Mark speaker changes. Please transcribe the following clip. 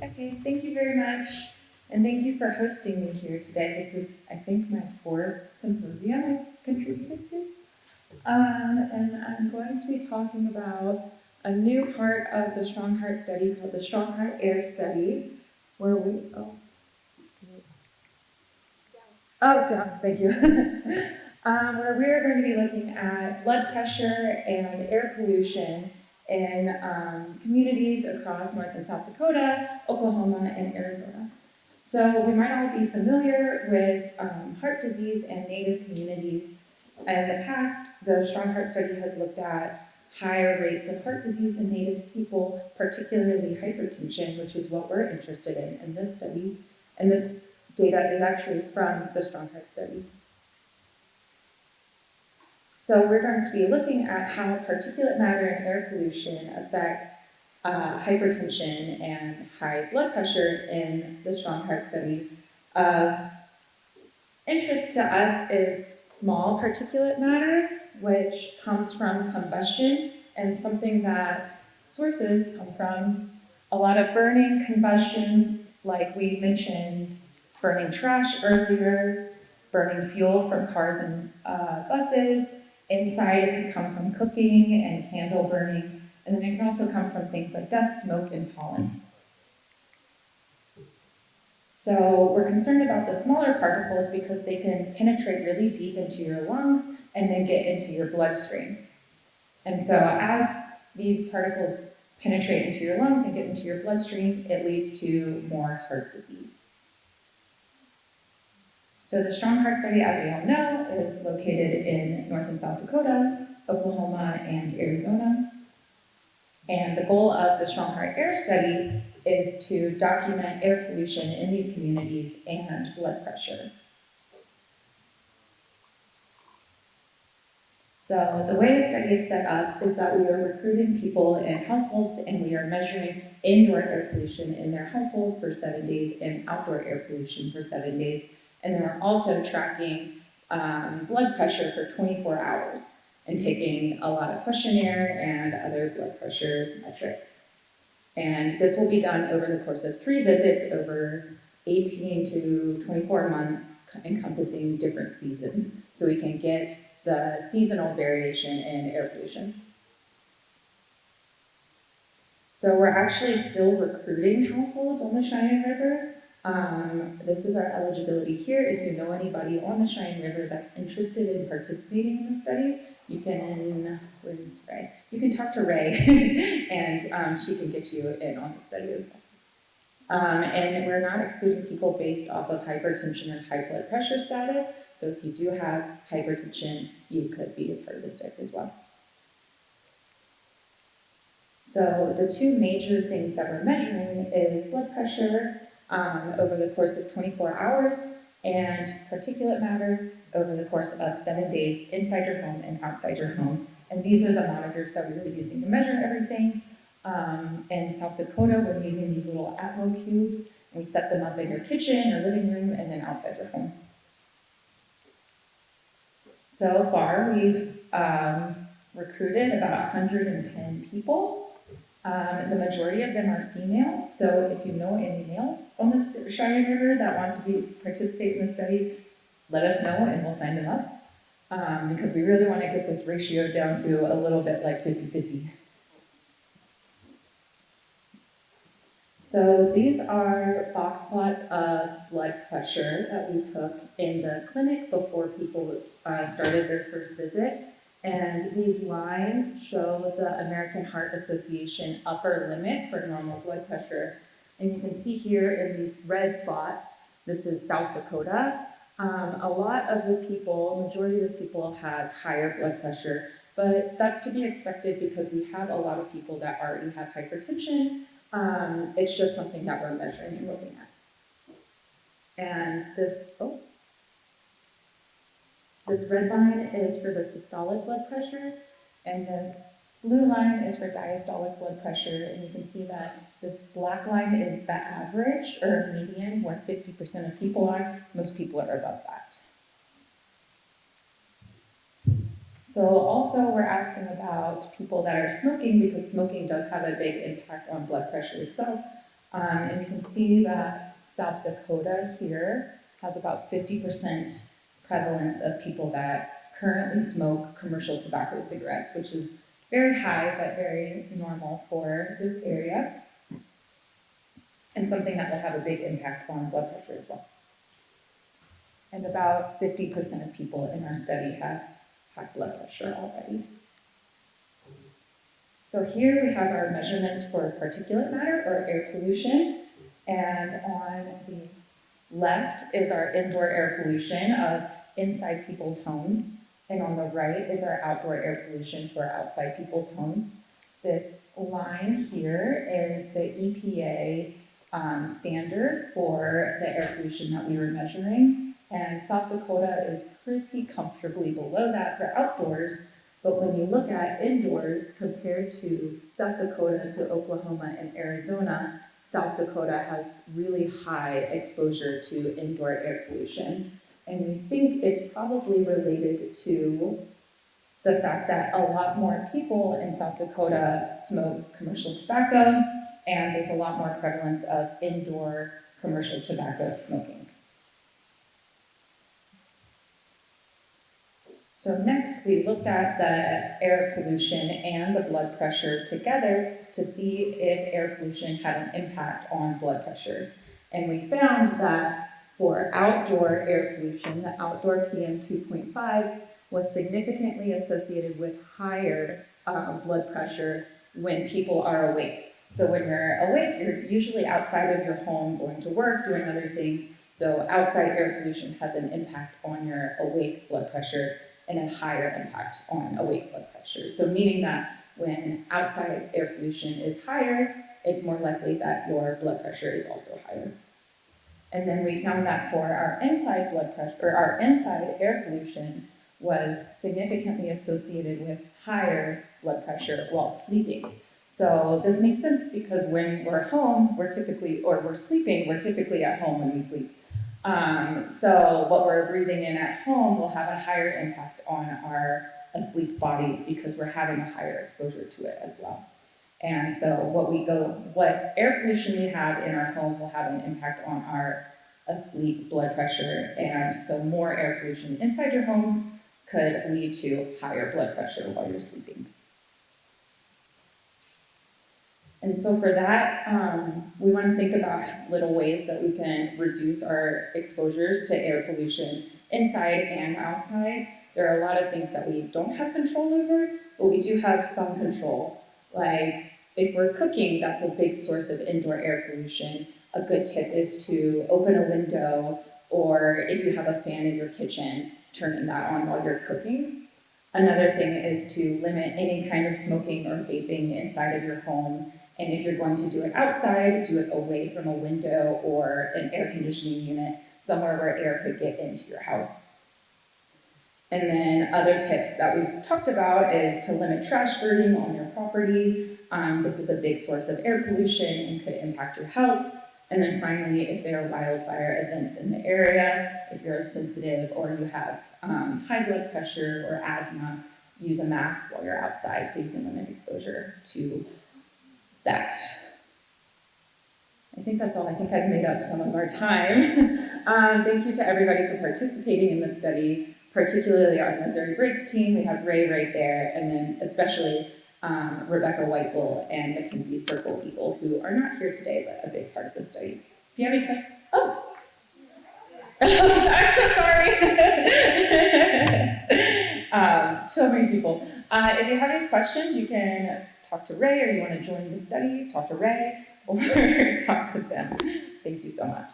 Speaker 1: Okay, thank you very much. And thank you for hosting me here today. This is, I think, my fourth symposium I've contributed to. And I'm going to be talking about a new part of the Strong Heart Study called the Strong Heart Air Study, where thank you. Where we're going to be looking at blood pressure and air pollution in communities across North and South Dakota, Oklahoma, and Arizona. So we might all be familiar with heart disease and Native communities. In the past, the Strong Heart Study has looked at higher rates of heart disease in Native people, particularly hypertension, which is what we're interested in this study. And this data is actually from the Strong Heart Study. So we're going to be looking at how particulate matter and air pollution affects hypertension and high blood pressure in the Strong Heart Study. Of interest to us is small particulate matter, which comes from combustion, and something that sources come from a lot of burning, combustion, like we mentioned, burning trash earlier, burning fuel from cars and buses. Inside, it could come from cooking and candle burning, and then it can also come from things like dust, smoke, and pollen. So we're concerned about the smaller particles because they can penetrate really deep into your lungs and then get into your bloodstream. And so as these particles penetrate into your lungs and get into your bloodstream, it leads to more heart disease. So the Strong Heart Study, as we all know, is located in North and South Dakota, Oklahoma, and Arizona. And the goal of the Strong Heart Air Study is to document air pollution in these communities and blood pressure. So the way the study is set up is that we are recruiting people in households and we are measuring indoor air pollution in their household for 7 days and outdoor air pollution for 7 days. And then we're also tracking blood pressure for 24 hours and taking a lot of questionnaire and other blood pressure metrics. And this will be done over the course of 3 visits over 18 to 24 months, encompassing different seasons, so we can get the seasonal variation in air pollution. So we're actually still recruiting households on the Cheyenne River. This is our eligibility here. If you know anybody on the Cheyenne River that's interested in participating in the study, you can, You can talk to Ray and she can get you in on the study as well. And we're not excluding people based off of hypertension or high blood pressure status. So if you do have hypertension, you could be a part of the study as well. So the 2 major things that we're measuring is blood pressure over the course of 24 hours and particulate matter over the course of 7 days inside your home and outside your home. And these are the monitors that we were using to measure everything. In South Dakota, we're using these little Atmo cubes, and we set them up in your kitchen or living room and then outside your home. So far, we've recruited about 110 people. The majority of them are female, so if you know any males on the Cheyenne River that want to participate in the study, let us know and we'll sign them up, because we really want to get this ratio down to a little bit like 50-50. So these are box plots of blood pressure that we took in the clinic before people started their first visit. And these lines show the American Heart Association upper limit for normal blood pressure. And you can see here in these red plots, this is South Dakota. A lot of the people, majority of the people had higher blood pressure, but that's to be expected because we have a lot of people that already have hypertension. It's just something that we're measuring and looking at. And this red line is for the systolic blood pressure, and this blue line is for diastolic blood pressure, and you can see that this black line is the average, or median, where 50% of people are. Most people are above that. So also we're asking about people that are smoking, because smoking does have a big impact on blood pressure itself. And you can see that South Dakota here has about 50% prevalence of people that currently smoke commercial tobacco cigarettes, which is very high but very normal for this area, and something that will have a big impact on blood pressure as well. And about 50% of people in our study have high blood pressure already. So here we have our measurements for particulate matter or air pollution, and on the left is our indoor air pollution of inside people's homes, and on the right is our outdoor air pollution for outside people's homes. This line here is the EPA standard for the air pollution that we were measuring, and South Dakota is pretty comfortably below that for outdoors. But when you look at indoors compared to South Dakota to Oklahoma and Arizona, South Dakota has really high exposure to indoor air pollution. And we think it's probably related to the fact that a lot more people in South Dakota smoke commercial tobacco, and there's a lot more prevalence of indoor commercial tobacco smoking. So next, we looked at the air pollution and the blood pressure together to see if air pollution had an impact on blood pressure. And we found that for outdoor air pollution, the outdoor PM 2.5 was significantly associated with higher blood pressure when people are awake. So when you're awake, you're usually outside of your home, going to work, doing other things. So outside air pollution has an impact on your awake blood pressure and a higher impact on awake blood pressure. So meaning that when outside air pollution is higher, it's more likely that your blood pressure is also higher. And then we found that for our inside blood pressure, or our inside air pollution was significantly associated with higher blood pressure while sleeping. So this makes sense because when we're home, we're sleeping, we're typically at home when we sleep. So what we're breathing in at home will have a higher impact on our asleep bodies because we're having a higher exposure to it as well. And so what air pollution we have in our home will have an impact on our asleep blood pressure. And so more air pollution inside your homes could lead to higher blood pressure while you're sleeping. And so for that, we want to think about little ways that we can reduce our exposures to air pollution inside and outside. There are a lot of things that we don't have control over, but we do have some control. Like if we're cooking, that's a big source of indoor air pollution. A good tip is to open a window, or if you have a fan in your kitchen, turn that on while you're cooking. Another thing is to limit any kind of smoking or vaping inside of your home. And if you're going to do it outside, do it away from a window or an air conditioning unit, somewhere where air could get into your house. And then other tips that we've talked about is to limit trash burning on your property. This is a big source of air pollution and could impact your health. And then finally, if there are wildfire events in the area, if you're sensitive or you have high blood pressure or asthma, use a mask while you're outside so you can limit exposure to that. I think that's all. I think I've made up some of our time. Thank you to everybody for participating in this study, particularly our Missouri Breaks team. We have Ray right there, and then especially Rebecca Whitebull and Mackenzie Circle Eagle, who are not here today, but a big part of the study. If you have any questions, I'm so sorry. So many people. If you have any questions, you can talk to Ray, or you want to join the study, talk to Ray, or talk to them. Thank you so much.